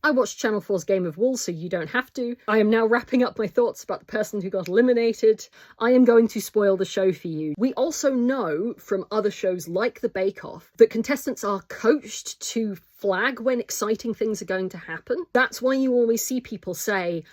I watched Channel 4's Game of Wool, so you don't have to. I am now wrapping up my thoughts about the person who got eliminated. I am going to spoil the show for you. We also know from other shows like The Bake Off that contestants are coached to flag when exciting things are going to happen. That's why you always see people say,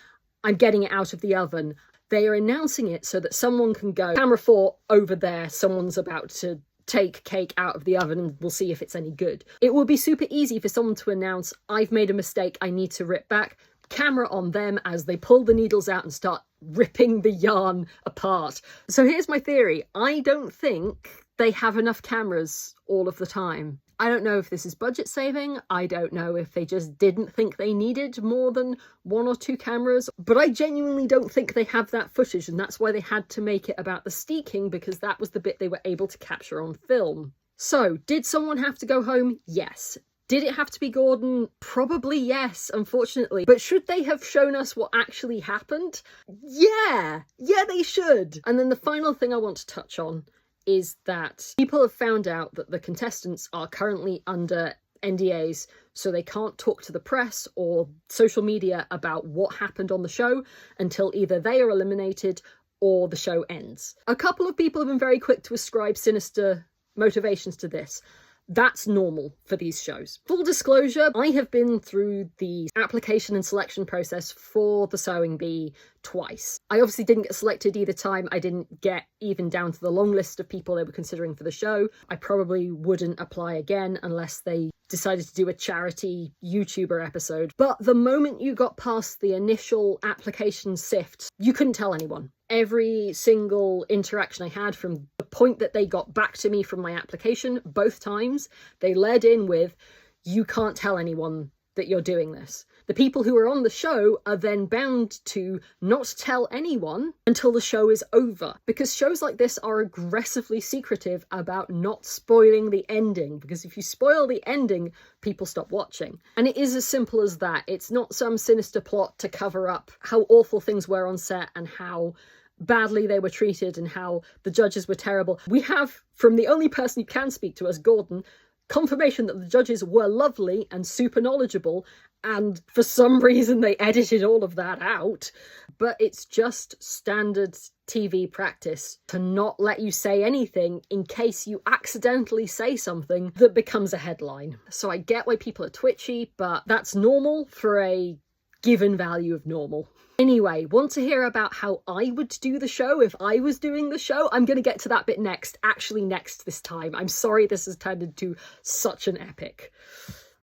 I'm getting it out of the oven. They are announcing it so that someone can go, camera 4 over there, someone's about to take cake out of the oven and we'll see if it's any good. It would be super easy for someone to announce, I've made a mistake, I need to rip back. Camera on them as they pull the needles out and start ripping the yarn apart. So here's my theory. I don't think they have enough cameras all of the time. I don't know if this is budget saving. I don't know if they just didn't think they needed more than 1 or 2 cameras, but I genuinely don't think they have that footage, and that's why they had to make it about the steaking, because that was the bit they were able to capture on film. So, did someone have to go home? Yes. Did it have to be Gordon? Probably yes, unfortunately. But should they have shown us what actually happened? Yeah, they should. And then the final thing I want to touch on is that people have found out that the contestants are currently under NDAs, so they can't talk to the press or social media about what happened on the show until either they are eliminated or the show ends. A couple of people have been very quick to ascribe sinister motivations to this. That's normal for these shows. Full disclosure, I have been through the application and selection process for the Sewing Bee twice. I obviously didn't get selected either time. I didn't get even down to the long list of people they were considering for the show. I probably wouldn't apply again unless they decided to do a charity YouTuber episode. But the moment you got past the initial application sift, you couldn't tell anyone. Every single interaction I had from the point that they got back to me from my application, both times, they led in with, you can't tell anyone that you're doing this. The people who are on the show are then bound to not tell anyone until the show is over, because shows like this are aggressively secretive about not spoiling the ending, because if you spoil the ending, people stop watching. And it is as simple as that. It's not some sinister plot to cover up how awful things were on set and how badly they were treated and how the judges were terrible. We have, from the only person who can speak to us, Gordon, confirmation that the judges were lovely and super knowledgeable, and for some reason they edited all of that out. But it's just standard TV practice to not let you say anything in case you accidentally say something that becomes a headline. So I get why people are twitchy, but that's normal for a given value of normal. Anyway, want to hear about how I would do the show if I was doing the show? I'm going to get to that bit next. Actually, next this time. I'm sorry this has turned into such an epic.